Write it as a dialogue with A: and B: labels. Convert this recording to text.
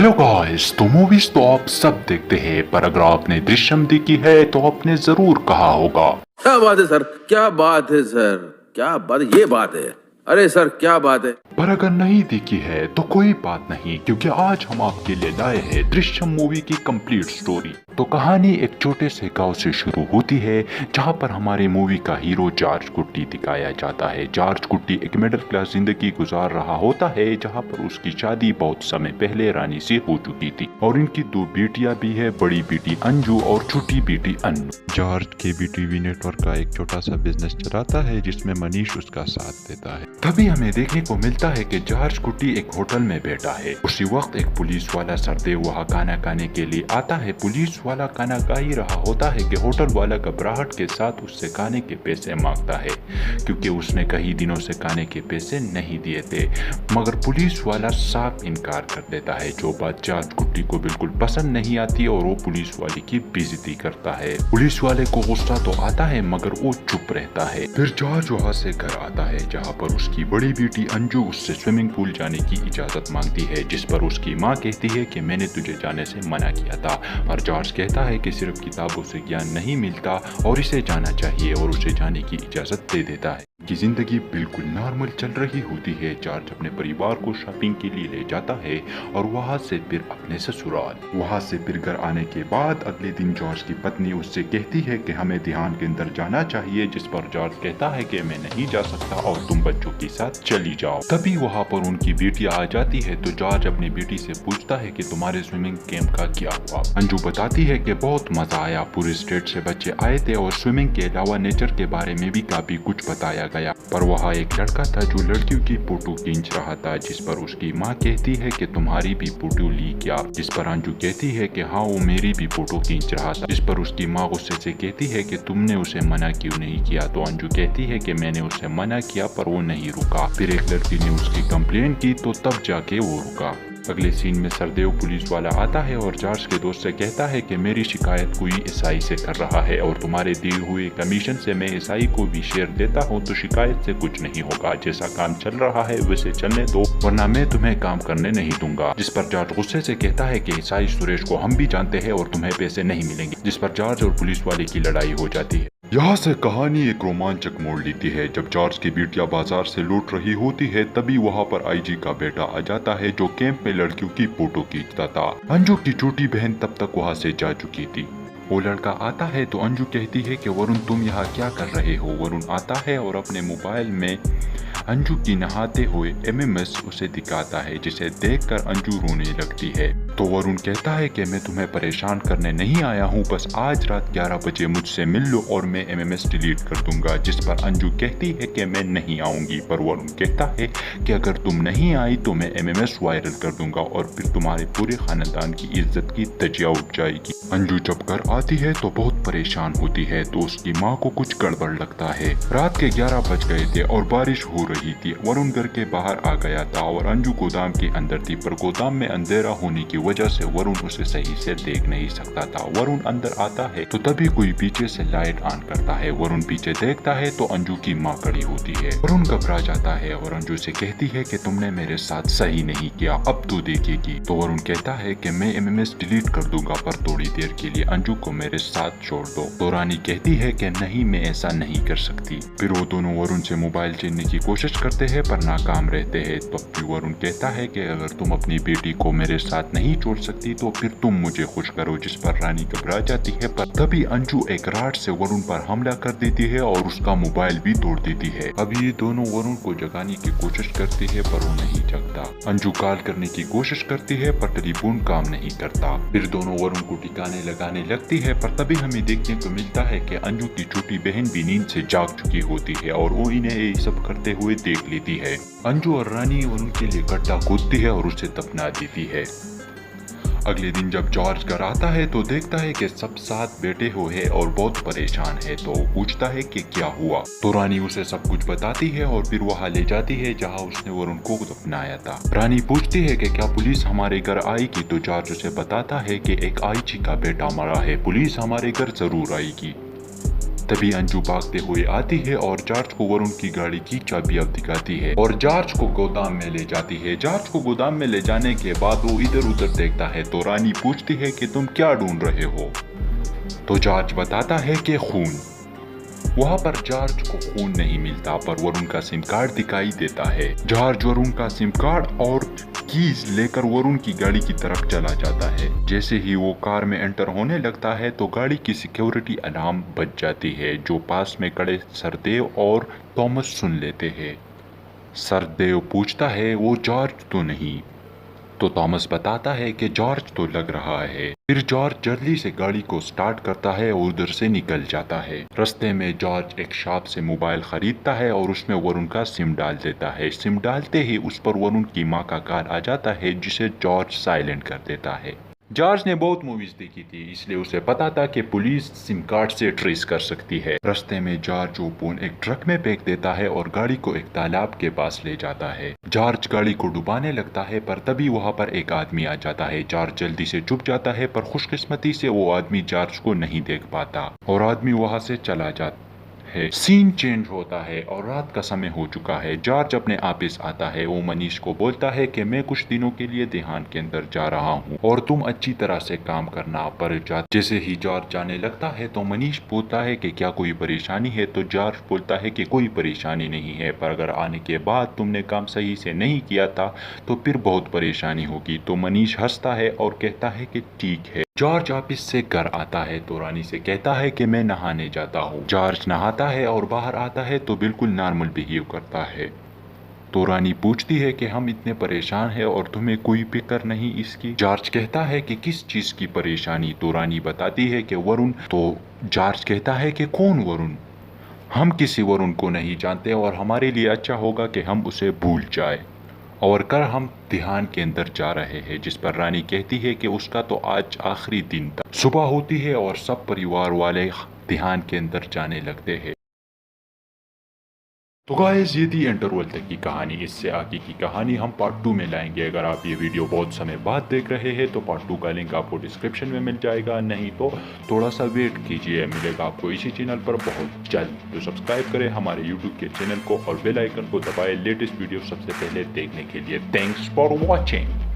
A: Hello guys, तो movies तो आप सब देखते हैं, पर अगर आपने दृश्यम देखी है तो आपने जरूर कहा होगा,
B: क्या बात है सर, क्या बात है सर, क्या बात है, ये बात है। अरे सर क्या बात है।
A: पर अगर नहीं देखी है तो कोई बात नहीं, क्योंकि आज हम आपके लिए लाए हैं दृश्यम मूवी की कंप्लीट स्टोरी। तो कहानी एक छोटे से गांव से शुरू होती है, जहां पर हमारे मूवी का हीरो जॉर्ज कुट्टी दिखाया जाता है। जॉर्ज कुट्टी एक मिडिल क्लास जिंदगी गुजार रहा होता है, जहां पर उसकी शादी बहुत समय पहले रानी से हो चुकी थी और इनकी दो बेटियां भी है, बड़ी बेटी अंजू और छोटी बेटी अन्नू। जॉर्ज केबी टीवी नेटवर्क का एक छोटा सा बिजनेस चलाता है, जिसमें मनीष उसका साथ देता है। तभी हमें देखने को मिलता है कि जॉर्ज कुट्टी एक होटल में बैठा है। उसी वक्त एक पुलिस वाला सरदेव वहाँ खाना खाने के लिए आता है। पुलिस वाला खाना खा ही रहा होता है कि होटल वाला घबराहट के साथ उससे खाने के पैसे मांगता है, क्योंकि उसने कई दिनों से खाने के पैसे नहीं दिए थे। मगर पुलिस वाला साफ इनकार कर देता है, जो बात जॉर्ज कुट्टी को बिल्कुल पसंद नहीं आती और वो पुलिस वाले की बेइज्जती करता है। पुलिस वाले को गुस्सा तो आता है, मगर वो चुप रहता है। फिर जॉर्ज वहाँ से घर आता है, जहाँ पर उसकी बड़ी बेटी अंजू उससे स्विमिंग पूल जाने की इजाजत मांगती है, जिस पर उसकी माँ कहती है कि मैंने तुझे जाने से मना किया था। और जॉर्ज कहता है कि सिर्फ किताबों से ज्ञान नहीं मिलता और इसे जाना चाहिए, और उसे जाने की इजाजत दे देता है। की जिंदगी बिल्कुल नॉर्मल चल रही होती है। जॉर्ज अपने परिवार को शॉपिंग के लिए ले जाता है और वहाँ से फिर अपने ससुराल। वहाँ से फिर घर आने के बाद अगले दिन जॉर्ज की पत्नी उससे कहती है कि हमें ध्यान के अंदर जाना चाहिए, जिस पर जॉर्ज कहता है कि मैं नहीं जा सकता और तुम बच्चों के साथ चली जाओ। तभी वहाँ पर उनकी बेटी आ जाती है, तो जॉर्ज अपनी बेटी से पूछता है कि तुम्हारे स्विमिंग कैंप का क्या हुआ। अंजू बताती है कि बहुत मजा आया, पूरे स्टेट से बच्चे आए थे और स्विमिंग के अलावा नेचर के बारे में भी काफी कुछ बताया गया। पर वहाँ एक लड़का था जो लड़कियों की फोटो खींच रहा था, जिस पर उसकी माँ कहती है कि तुम्हारी भी फोटो ली क्या। जिस पर अंजू कहती है कि हाँ, वो मेरी भी फोटो खींच रहा था। जिस पर उसकी माँ गुस्से से कहती है कि तुमने उसे मना क्यों नहीं किया। तो अंजू कहती है कि मैंने उसे मना किया पर वो नहीं रुका। फिर एक लड़की ने उसकी कंप्लेंट की, तो तब जाके वो रुका। अगले सीन में सरदेव पुलिस वाला आता है और जॉर्ज के दोस्त से कहता है कि मेरी शिकायत कोई ईसाई से कर रहा है और तुम्हारे दिए हुए कमीशन से मैं ईसाई को भी शेयर देता हूँ, तो शिकायत से कुछ नहीं होगा। जैसा काम चल रहा है वैसे चलने दो, वरना मैं तुम्हें काम करने नहीं दूंगा। जिस पर जॉर्ज गुस्से से कहता है कि ईसाई सुरेश को हम भी जानते हैं और तुम्हें पैसे नहीं मिलेंगे। जिस पर जॉर्ज और पुलिस वाले की लड़ाई हो जाती है। यहाँ से कहानी एक रोमांचक मोड़ लेती है। जब जॉर्ज की बेटियां बाजार से लौट रही होती है, तभी वहाँ पर आईजी का बेटा आ जाता है, जो कैंप में लड़कियों की फोटो खींचता था। अंजू की छोटी बहन तब तक वहाँ से जा चुकी थी। वो लड़का आता है तो अंजू कहती है कि वरुण तुम यहाँ क्या कर रहे हो। वरुण आता है और अपने मोबाइल में अंजू की नहाते हुए एमएमएस उसे दिखाता है, जिसे देखकर अंजू रोने लगती है। तो वरुण कहता है कि मैं तुम्हें परेशान करने नहीं आया हूँ, बस आज रात 11 बजे मुझसे मिल लो और मैं एमएमएस डिलीट कर दूंगा। जिस पर अंजू कहती है कि मैं नहीं आऊंगी, पर वरुण कहता है कि अगर तुम नहीं आई तो मैं एमएमएस वायरल कर दूंगा और फिर तुम्हारे पूरे खानदान की इज्जत की धज्जियां उठ जाएगी। अंजू जब घर आती है तो बहुत परेशान होती है, तो उसकी माँ को कुछ गड़बड़ लगता है। रात के 11 बज गए थे और बारिश हो रही थी। वरुण घर के बाहर आ गया था और अंजू गोदाम के अंदर थी, पर गोदाम में अंधेरा होने की वजह से वरुण उसे सही से देख नहीं सकता था। वरुण अंदर आता है तो तभी कोई पीछे से लाइट ऑन करता है। वरुण पीछे देखता है तो अंजू की माँ खड़ी होती है। वरुण घबरा जाता है और अंजू से कहती है कि तुमने मेरे साथ सही नहीं किया, अब तो देखेगी। तो वरुण कहता है कि मैं एमएमएस डिलीट कर दूंगा, पर थोड़ी देर के लिए अंजू को मेरे साथ छोड़ दो। तो रानी कहती है कि नहीं, मैं ऐसा नहीं कर सकती। फिर वो दोनों वरुण से मोबाइल छीनने की कोशिश करते हैं, पर नाकाम रहते हैं। तो फिर वरुण कहता है कि अगर तुम अपनी बेटी को मेरे साथ नहीं छोड़ सकती तो फिर तुम मुझे खुश करो। जिस पर रानी घबरा जाती है, पर तभी अंजू एक राड से वरुण पर हमला कर देती है और उसका मोबाइल भी तोड़ देती है। अब ये दोनों वरुण को जगाने की कोशिश करती है, पर वो नहीं जगता। अंजू कॉल करने की कोशिश करती है, पर टेलीफोन काम नहीं करता। फिर दोनों वरुण को ठिकाने लगाने लगती है, पर तभी हमें देखने को मिलता है कि अंजू की छोटी बहन भी नींद से जाग चुकी होती है और वो इन्हें ये सब करते हुए देख लेती है। अंजू और रानी उनके लिए गड्ढा खोदती है और उसे दफना देती है। अगले दिन जब जॉर्ज घर आता है तो देखता है कि सब साथ बैठे हुए हैं और बहुत परेशान है। तो पूछता है कि क्या हुआ। तो रानी उसे सब कुछ बताती है और फिर वहाँ ले जाती है जहाँ उसने वरुण को दफनाया था। रानी पूछती है कि क्या पुलिस हमारे घर आएगी। तो जॉर्ज उसे बताता है कि एक आईजी का बेटा मरा है, पुलिस हमारे घर जरूर आएगी। तभी अंजू भागते हुए आती है और जॉर्ज को वरुण की गाड़ी की चाबी अब दिखाती है और जॉर्ज को गोदाम में ले जाती है। जॉर्ज को गोदाम में ले जाने के बाद वो इधर उधर देखता है तो रानी पूछती है कि तुम क्या ढूंढ रहे हो, तो जॉर्ज बताता है कि खून। वहाँ पर जॉर्ज को खून नहीं मिलता पर वरुण का सिम कार्ड दिखाई देता है। जॉर्ज वरुण का सिम कार्ड और कीज लेकर वरुण की गाड़ी की तरफ चला जाता है। जैसे ही वो कार में एंटर होने लगता है तो गाड़ी की सिक्योरिटी अलार्म बज जाती है, जो पास में खड़े सरदेव और थॉमस सुन लेते हैं। सरदेव पूछता है वो जॉर्ज तो नहीं, तो थॉमस बताता है कि जॉर्ज तो लग रहा है। फिर जॉर्ज जल्दी से गाड़ी को स्टार्ट करता है और उधर से निकल जाता है। रास्ते में जॉर्ज एक शॉप से मोबाइल खरीदता है और उसमें वरुण का सिम डाल देता है। सिम डालते ही उस पर वरुण की माँ का कॉल आ जाता है, जिसे जॉर्ज साइलेंट कर देता है। जॉर्ज ने बहुत मूवीज देखी थी, इसलिए उसे पता था कि पुलिस सिम कार्ड से ट्रेस कर सकती है। रास्ते में जॉर्ज वो फोन एक ट्रक में फेंक देता है और गाड़ी को एक तालाब के पास ले जाता है। जॉर्ज गाड़ी को डुबाने लगता है पर तभी वहाँ पर एक आदमी आ जाता है। जॉर्ज जल्दी से चुप जाता है पर खुशकिस्मती से वो आदमी जॉर्ज को नहीं देख पाता और आदमी वहाँ से चला जाता है। सीन चेंज होता है और रात का समय हो चुका है। जॉर्ज अपने ऑफिस आता है। वो मनीष को बोलता है कि मैं कुछ दिनों के लिए ध्यान के अंदर जा रहा हूँ और तुम अच्छी तरह से काम करना। पर जैसे ही जॉर्ज जाने लगता है तो मनीष पूछता है कि क्या कोई परेशानी है, तो जॉर्ज बोलता है कि कोई परेशानी नहीं है, पर अगर आने के बाद तुमने काम सही से नहीं किया था तो फिर बहुत परेशानी होगी। तो मनीष हंसता है और कहता है कि ठीक है। जॉर्ज ऑफिस से घर आता है तो रानी से कहता है कि मैं नहाने जाता हूँ। जॉर्ज नहाता है और बाहर आता है तो बिल्कुल नॉर्मल बिहेव करता है। तो रानी पूछती है कि हम इतने परेशान हैं और तुम्हें कोई फिक्र नहीं इसकी। जॉर्ज कहता है कि किस चीज की परेशानी, तो रानी बताती है कि वरुण। तो जॉर्ज कहता है कि कौन वरुण, हम किसी वरुण को नहीं जानते और हमारे लिए अच्छा होगा कि हम उसे भूल जाए और कर हम ध्यान के अंदर जा रहे हैं। जिस पर रानी कहती है कि उसका तो आज आखिरी दिन था। सुबह होती है और सब परिवार वाले ध्यान के अंदर जाने लगते हैं। तो गाइस ये थी इंटरवल तक की कहानी। इससे आगे की कहानी हम पार्ट 2 में लाएंगे। अगर आप ये वीडियो बहुत समय बाद देख रहे हैं तो पार्ट 2 का लिंक आपको डिस्क्रिप्शन में मिल जाएगा, नहीं तो थोड़ा सा वेट कीजिए, मिलेगा आपको इसी चैनल पर बहुत जल्द। तो सब्सक्राइब करें हमारे यूट्यूब के चैनल को और बेल आइकन को दबाएं लेटेस्ट वीडियो सबसे पहले देखने के लिए। Thanks for watching.